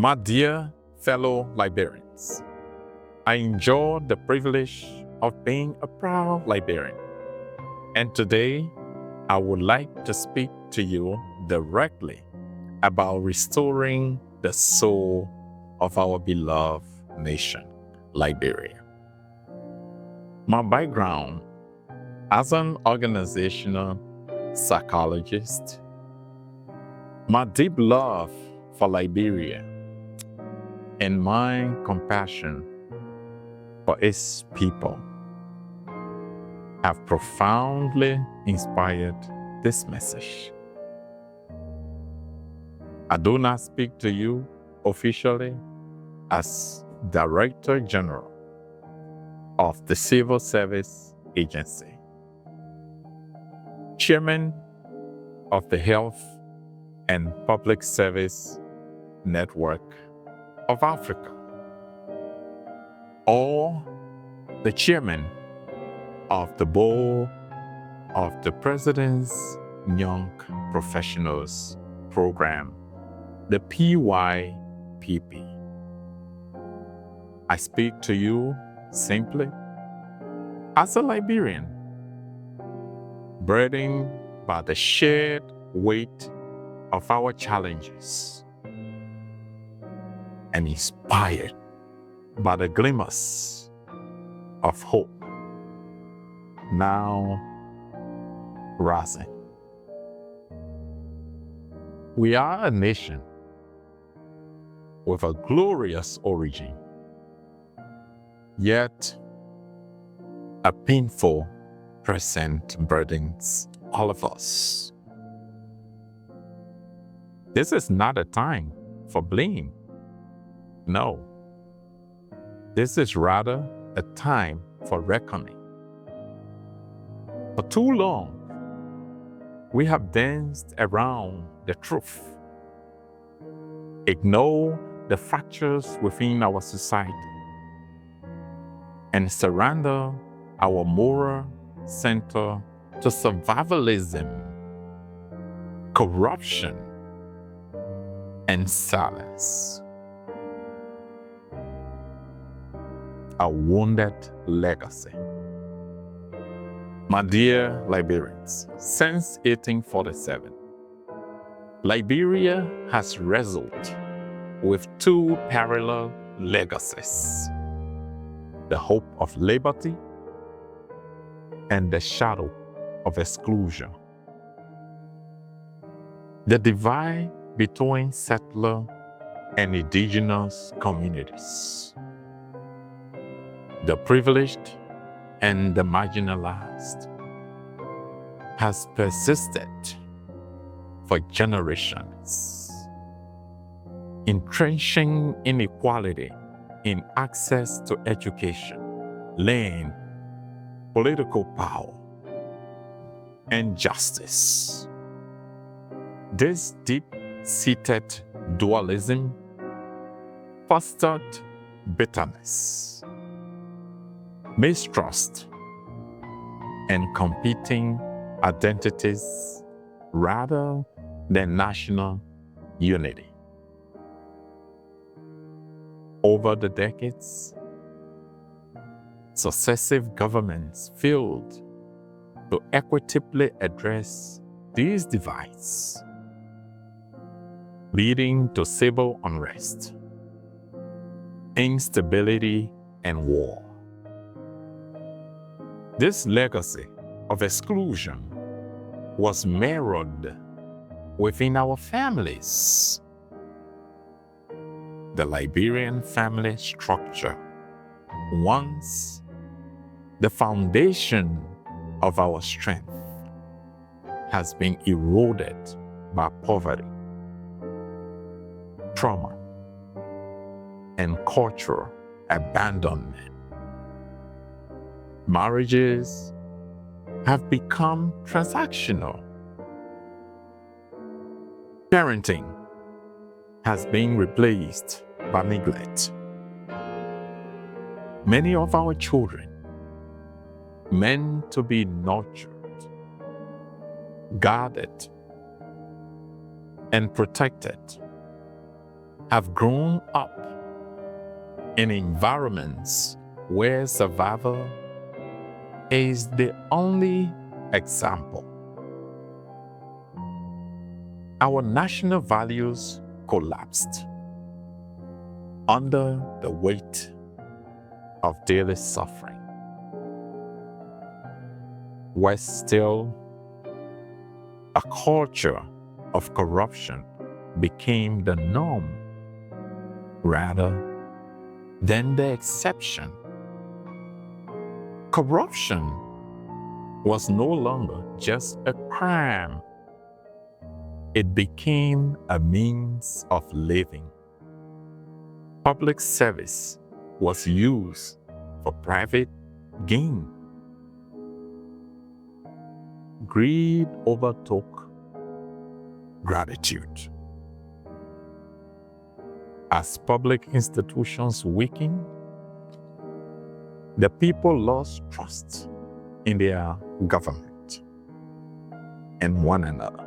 My dear fellow Liberians, I enjoy the privilege of being a proud Liberian. And today, I would like to speak to you directly about restoring the soul of our beloved nation, Liberia. My background as an organizational psychologist, my deep love for Liberia, and my compassion for its people have profoundly inspired this message. I do not speak to you officially as Director General of the Civil Service Agency, Chairman of the Health and Public Service Network of Africa, or the Chairman of the Board of the President's Young Professionals Program, the PYPP. I speak to you simply as a Liberian, burdened by the shared weight of our challenges and inspired by the glimmers of hope now rising. We are a nation with a glorious origin, yet a painful present burdens all of us. This is not a time for blame. No. This is rather a time for reckoning. For too long, we have danced around the truth, ignored the fractures within our society, and surrender our moral center to survivalism, corruption, and silence. A wounded legacy. My dear Liberians, since 1847, Liberia has wrestled with two parallel legacies: the hope of liberty and the shadow of exclusion. The divide between settler and indigenous communities, the privileged and the marginalized, has persisted for generations, entrenching inequality in access to education, land, political power, and justice. This deep-seated dualism fostered bitterness, mistrust, and competing identities rather than national unity. Over the decades, successive governments failed to equitably address these divides, leading to civil unrest, instability, and war. This legacy of exclusion was mirrored within our families. The Liberian family structure, once the foundation of our strength, has been eroded by poverty, trauma, and cultural abandonment. Marriages have become transactional. Parenting has been replaced by neglect. Many of our children, meant to be nurtured, guarded, and protected, have grown up in environments where survival is the only example. Our national values collapsed under the weight of daily suffering. Where still a culture of corruption became the norm rather than the exception. Corruption was no longer just a crime. It became a means of living. Public service was used for private gain. Greed overtook gratitude. As public institutions weakened, the people lost trust in their government and one another.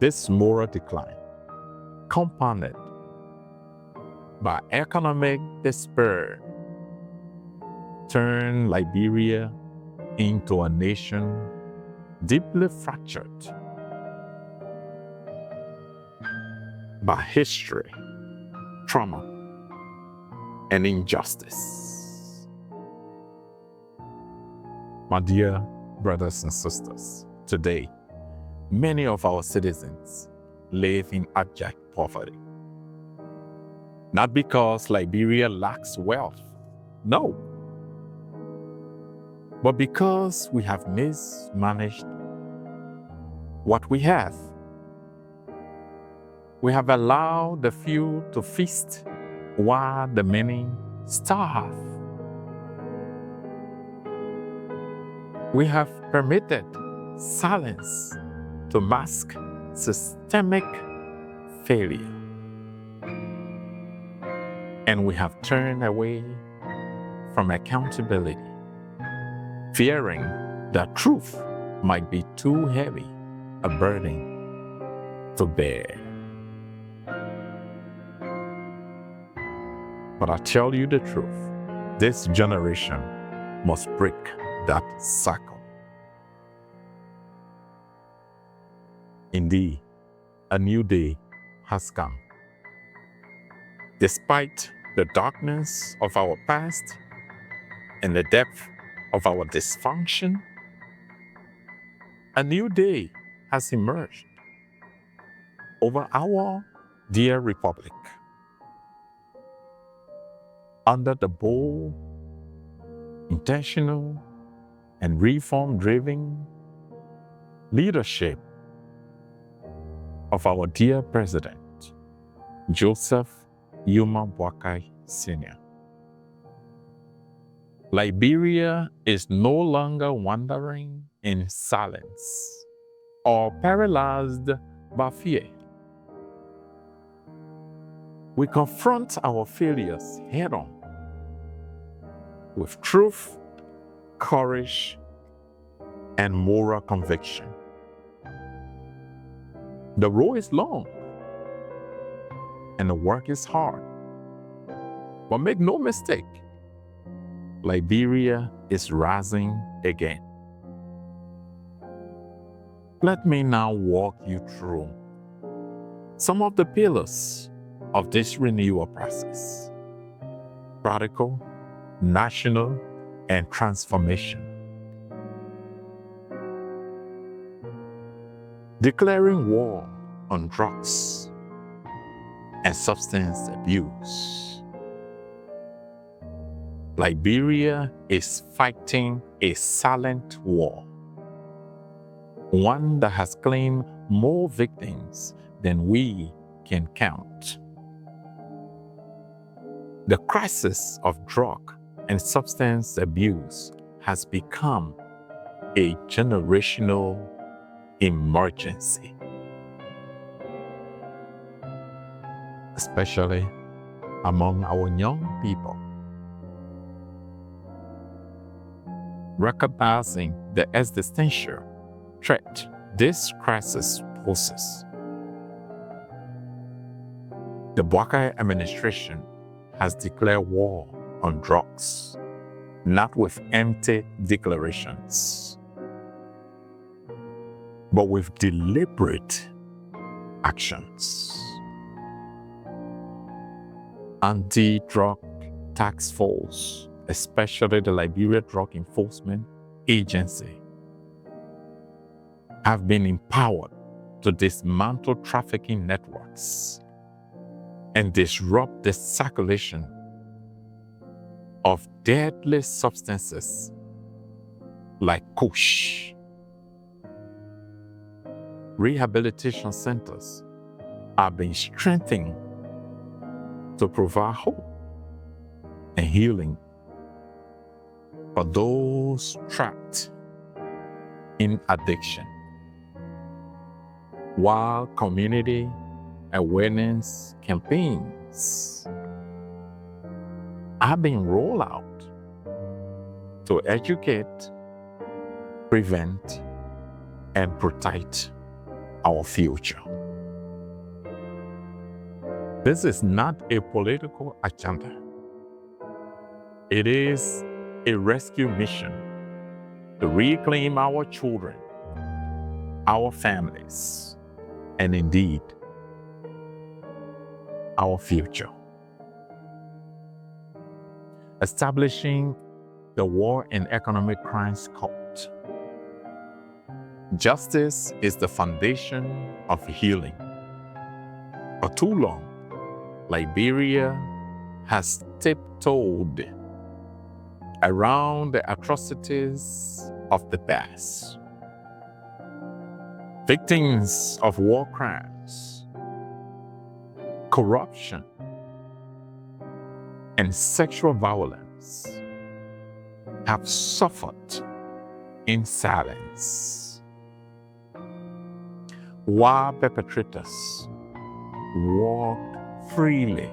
This moral decline, compounded by economic despair, turned Liberia into a nation deeply fractured by history, trauma, and injustice. My dear brothers and sisters, today, many of our citizens live in abject poverty. Not because Liberia lacks wealth, no, but because we have mismanaged what we have. We have allowed the few to feast while the many starve. We have permitted silence to mask systemic failure. And we have turned away from accountability, fearing that truth might be too heavy a burden to bear. But I tell you the truth, this generation must break that cycle. Indeed, a new day has come. Despite the darkness of our past and the depth of our dysfunction, a new day has emerged over our dear republic. Under the bold, intentional, and reform-driven leadership of our dear President, Joseph Joekai Sr. Liberia is no longer wandering in silence or paralyzed by fear. We confront our failures head-on with truth, courage, and moral conviction. The road is long and the work is hard. But make no mistake, Liberia is rising again. Let me now walk you through some of the pillars of this renewal process: radical, national, and transformation. Declaring war on drugs and substance abuse. Liberia is fighting a silent war, one that has claimed more victims than we can count. The crisis of drug and substance abuse has become a generational emergency, especially among our young people. Recognizing the existential threat this crisis poses, The Joekai administration has declared war on drugs, not with empty declarations, but with deliberate actions. Anti-drug task force, especially the Liberia Drug Enforcement Agency, have been empowered to dismantle trafficking networks and disrupt the circulation of deadly substances like kush. Rehabilitation centers are being strengthened to provide hope and healing for those trapped in addiction, while community awareness campaigns are being rolled out to educate, prevent, and protect our future. This is not a political agenda. It is a rescue mission to reclaim our children, our families, and indeed, our future. Establishing the War and Economic Crimes Court. Justice is the foundation of healing. For too long, Liberia has tiptoed around the atrocities of the past. Victims of war crimes, corruption, and sexual violence have suffered in silence, while perpetrators walk freely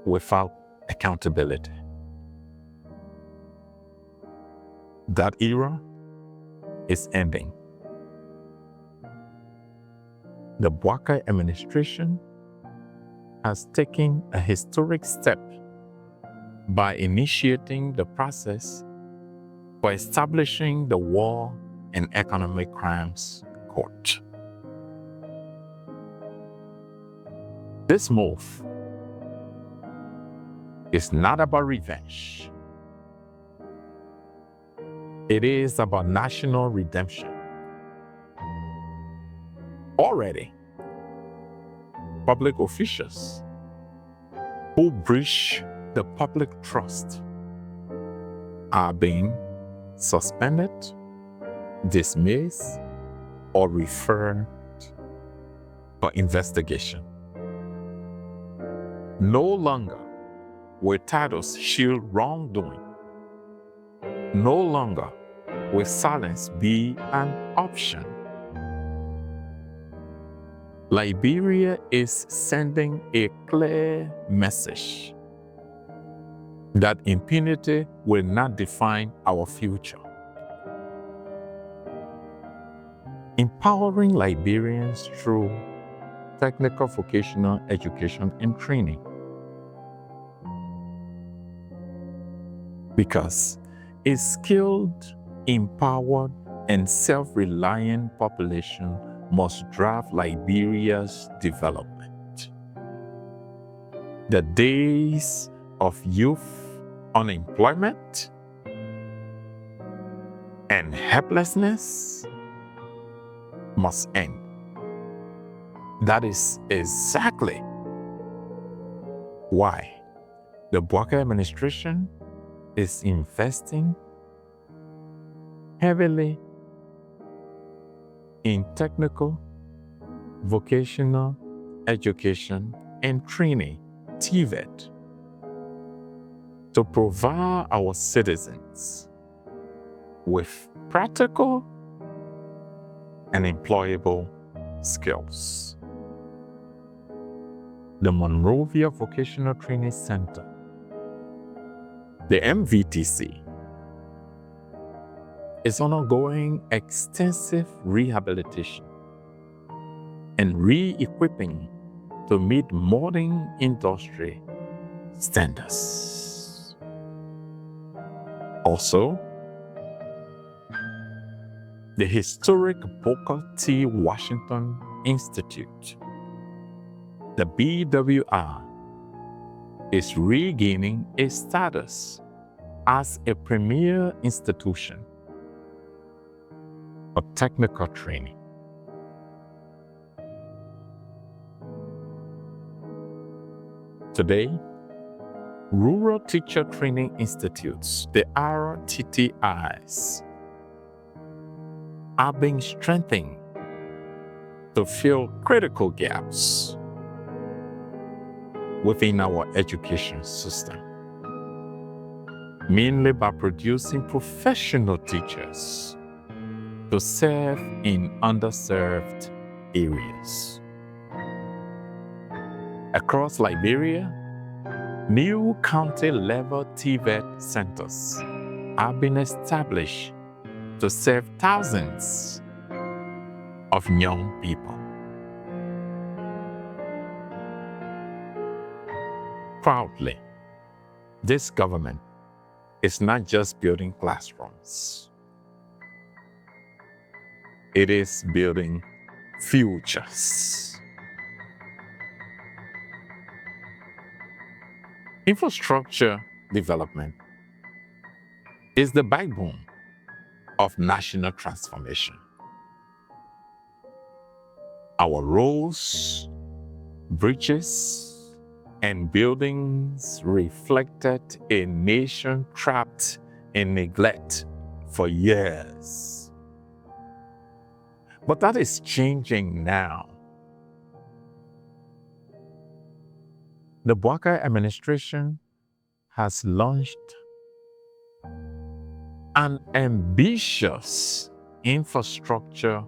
without accountability. That era is ending. The Joekai administration has taken a historic step by initiating the process for establishing the War and Economic Crimes Court. This move is not about revenge. It is about national redemption. Already, public officials who breach the public trust are being suspended, dismissed, or referred for investigation. No longer will titles shield wrongdoing. No longer will silence be an option. Liberia is sending a clear message that impunity will not define our future. Empowering Liberians through technical vocational education and training. Because a skilled, empowered, and self-reliant population must drive Liberia's development. The days of youth unemployment and helplessness must end. That is exactly why the Joekai administration is investing heavily in technical, vocational education and training, TVET, to provide our citizens with practical and employable skills. The Monrovia Vocational Training Center, the MVTC, is undergoing extensive rehabilitation and re-equipping to meet modern industry standards. Also, the historic Booker T. Washington Institute, the BWI, is regaining its status as a premier institution for technical training. Today, Rural Teacher Training Institutes, the RTTIs, are being strengthened to fill critical gaps within our education system, mainly by producing professional teachers to serve in underserved areas. Across Liberia, new county-level TVET centers have been established to serve thousands of young people. Proudly, this government is not just building classrooms. It is building futures. Infrastructure development is the backbone of national transformation. Our roads, bridges, and buildings reflected a nation trapped in neglect for years. But that is changing now. The Joekai administration has launched an ambitious infrastructure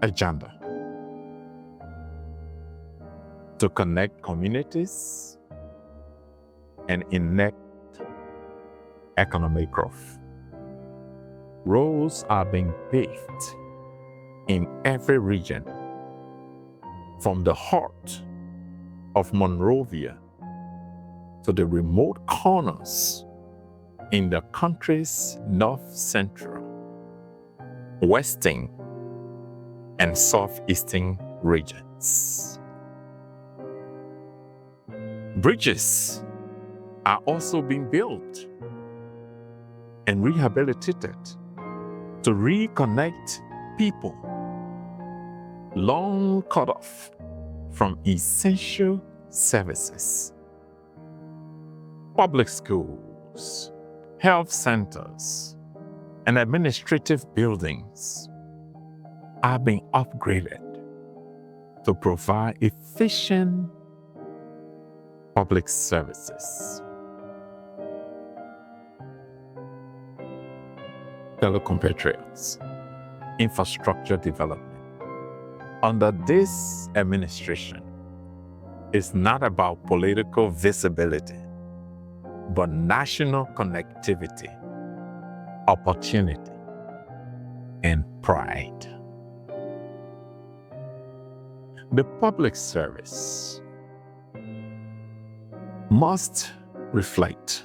agenda to connect communities and enact economic growth. Roads are being paved in every region, from the heart of Monrovia to the remote corners in the country's north central, western, and southeastern regions. Bridges are also being built and rehabilitated to reconnect people long cut off from essential services. Public schools, health centers, and administrative buildings are being upgraded to provide efficient public services. Fellow compatriots, infrastructure development under this administration is not about political visibility, but national connectivity, opportunity, and pride. The public service must reflect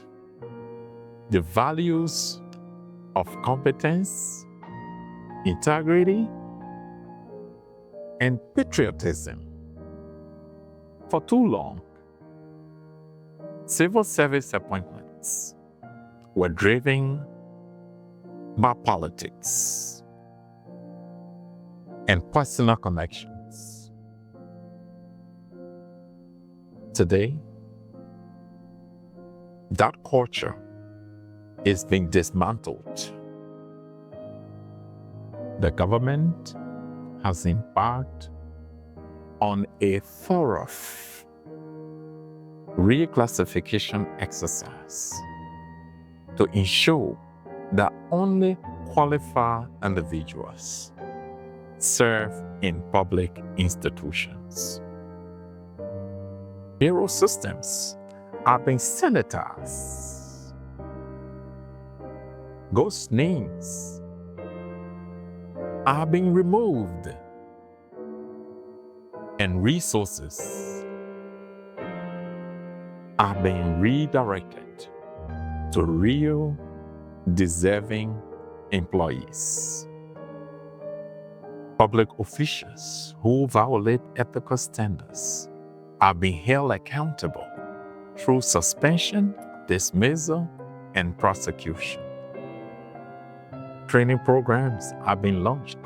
the values of competence, integrity, and patriotism. For too long, civil service appointments were driven by politics and personal connections. Today, that culture is being dismantled. The government has embarked on a thorough reclassification exercise to ensure that only qualified individuals serve in public institutions. Bureau systems are being sanitized. Ghost names are being removed, and resources are being redirected to real, deserving employees. Public officials who violate ethical standards are being held accountable through suspension, dismissal, and prosecution. Training programs are being launched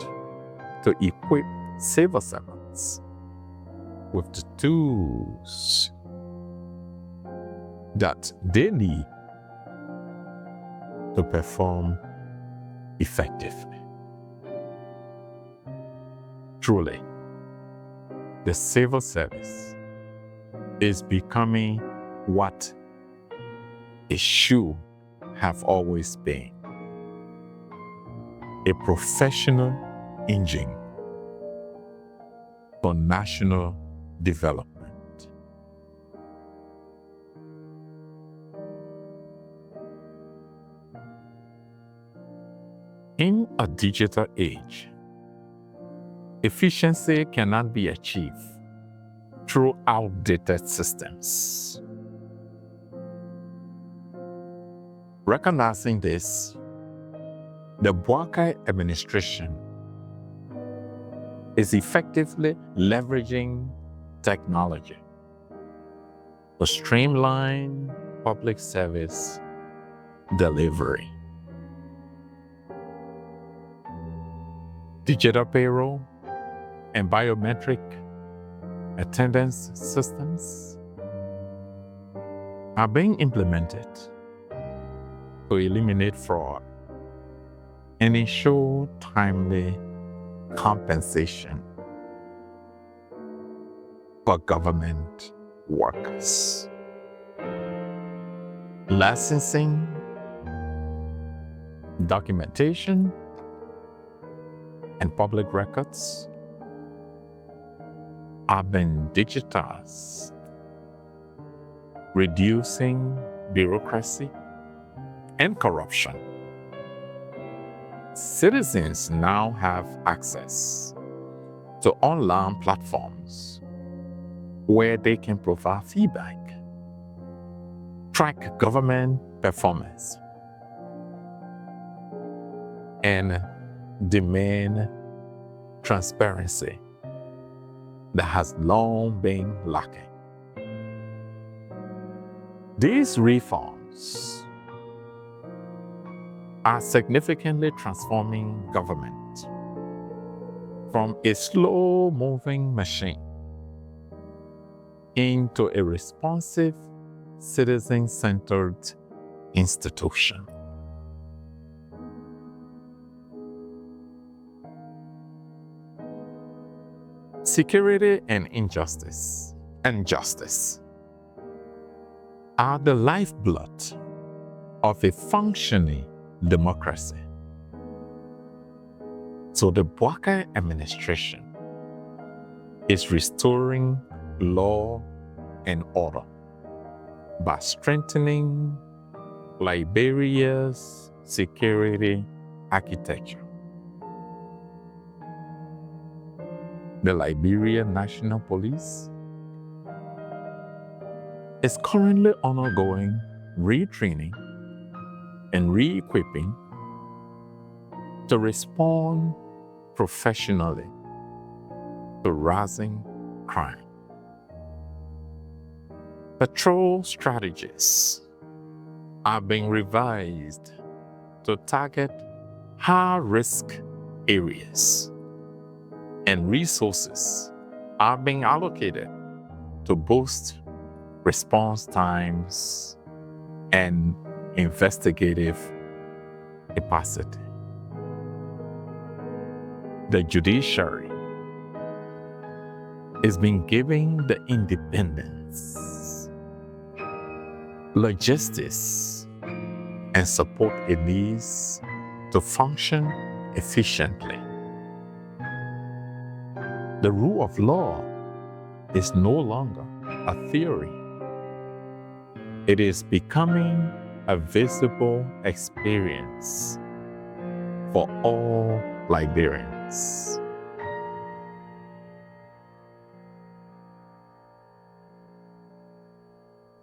to equip civil servants with the tools that they need to perform effectively. Truly, the civil service is becoming what it should have always been: a professional engine for national development. In a digital age, efficiency cannot be achieved through outdated systems. Recognizing this, the Joekai administration is effectively leveraging technology to streamline public service delivery. Digital payroll and biometric attendance systems are being implemented to eliminate fraud and ensure timely compensation for government workers. Licensing, documentation, and public records are being digitized, reducing bureaucracy and corruption. Citizens now have access to online platforms where they can provide feedback, track government performance, and demand transparency that has long been lacking. These reforms are significantly transforming government from a slow-moving machine into a responsive, citizen-centered institution. Security and justice are the lifeblood of a functioning democracy. So the Joekai administration is restoring law and order by strengthening Liberia's security architecture. The Liberian National Police is currently undergoing retraining and re-equipping to respond professionally to rising crime. Patrol strategies are being revised to target high-risk areas, and resources are being allocated to boost response times and investigative capacity. The judiciary is being given the independence, logistics, and support it needs to function efficiently. The rule of law is no longer a theory. It is becoming a visible experience for all Liberians.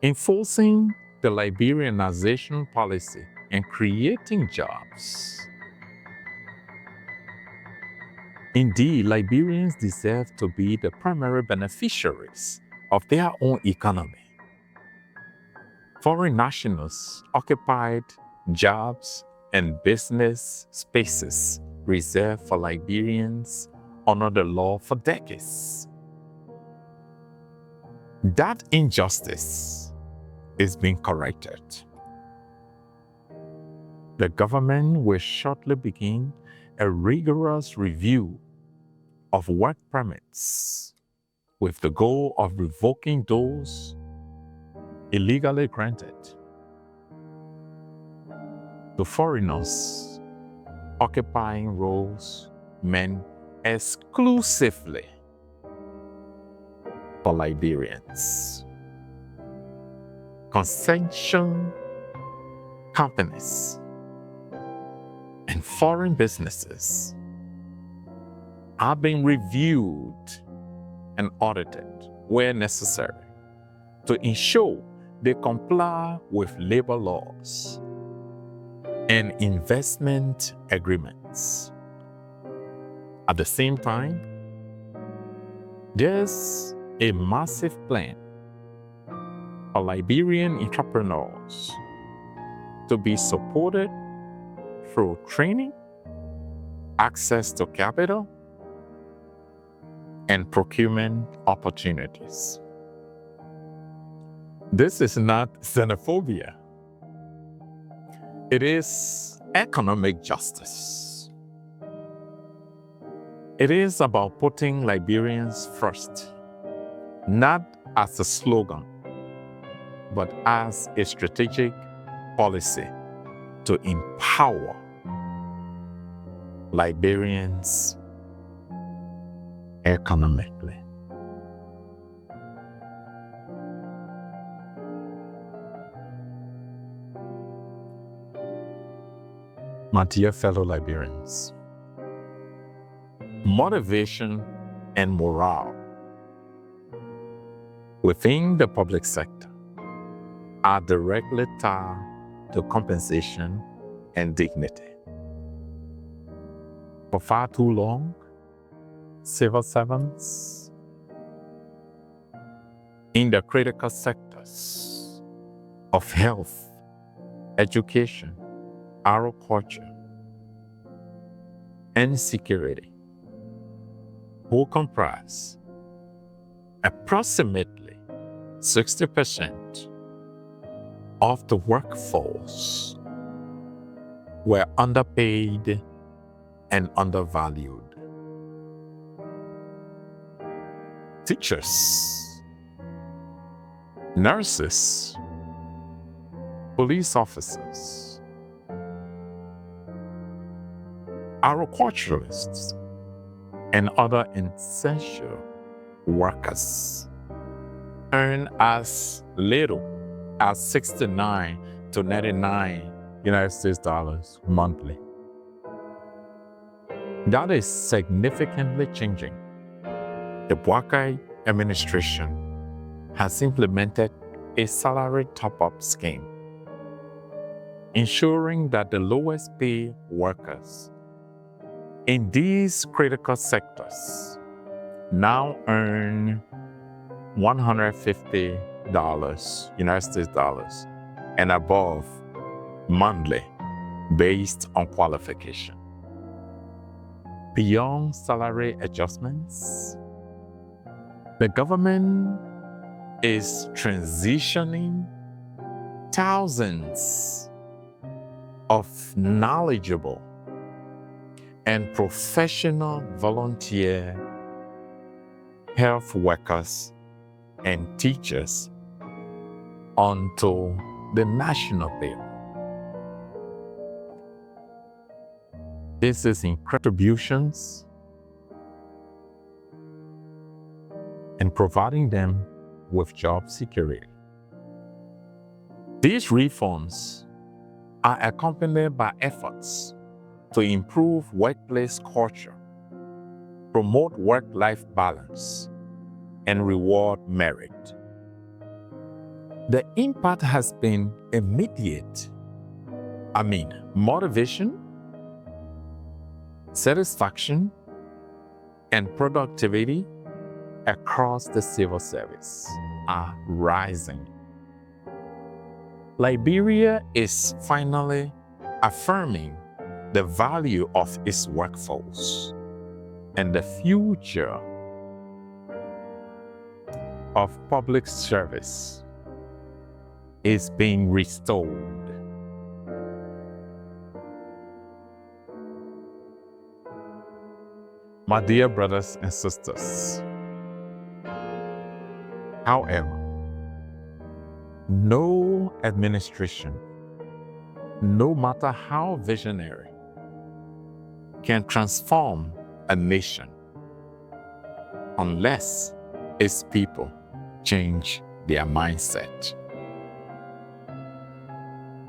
enforcing the Liberianization policy and creating jobs. Indeed, Liberians deserve to be the primary beneficiaries of their own economy. Foreign nationals occupied jobs and business spaces reserved for Liberians under the law for decades. That injustice is being corrected. The government will shortly begin a rigorous review of work permits with the goal of revoking those illegally granted to foreigners occupying roles meant exclusively for Liberians. Concession companies and foreign businesses are being reviewed and audited where necessary to ensure they comply with labor laws and investment agreements. At the same time, there's a massive plan for Liberian entrepreneurs to be supported through training, access to capital, and procurement opportunities. This is not xenophobia. It is economic justice. It is about putting Liberians first, not as a slogan, but as a strategic policy to empower Liberians economically. My dear fellow Liberians, motivation and morale within the public sector are directly tied to compensation and dignity. For far too long, civil servants in the critical sectors of health, education, agriculture, and security, who comprise approximately 60% of the workforce, were underpaid and undervalued. Teachers, nurses, police officers, agriculturalists, and other essential workers earn as little as 69 to 99 United States dollars monthly. That is significantly changing. The Joekai administration has implemented a salary top-up scheme, ensuring that the lowest paid workers in these critical sectors now earn $150 United States dollars and above monthly based on qualification. Beyond salary adjustments, the government is transitioning thousands of knowledgeable and professional volunteer health workers and teachers onto the national bill. This is in contributions and providing them with job security. These reforms are accompanied by efforts to improve workplace culture, promote work-life balance, and reward merit. The impact has been immediate. Motivation, satisfaction, and productivity across the civil service are rising. Liberia is finally affirming the value of its workforce, and the future of public service is being restored. My dear brothers and sisters, however, no administration, no matter how visionary, can transform a nation unless its people change their mindset.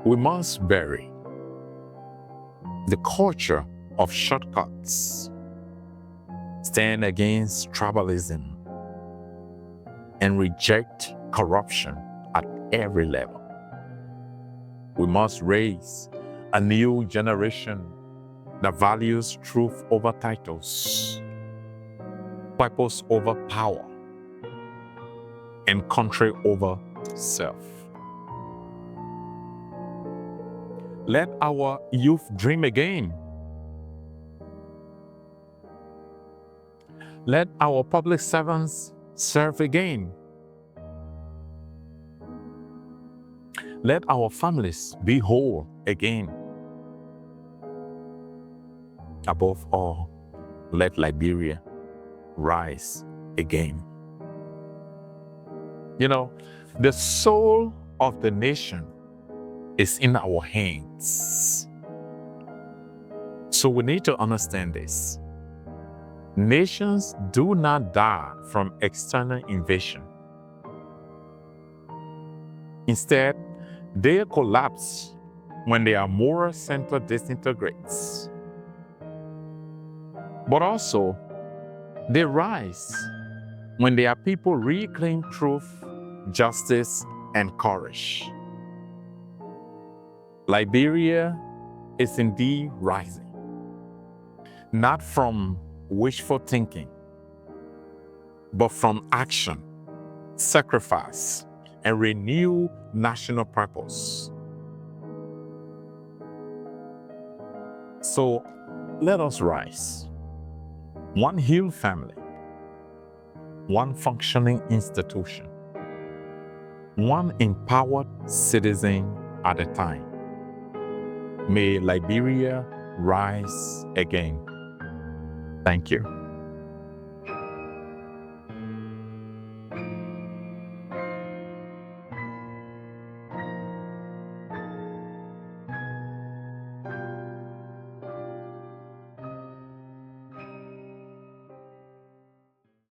We must bury the culture of shortcuts, stand against tribalism, and reject corruption at every level. We must raise a new generation that values truth over titles, purpose over power, and country over self. Let our youth dream again. Let our public servants serve again. Let our families be whole again. Above all, let Liberia rise again. The soul of the nation is in our hands. So we need to understand this. Nations do not die from external invasion. Instead, they collapse when their moral center disintegrates. But also, they rise when their people reclaim truth, justice, and courage. Liberia is indeed rising, not from wishful thinking, but from action, sacrifice, and renewed national purpose. So let us rise. One healed family, one functioning institution, one empowered citizen at a time. May Liberia rise again. Thank you.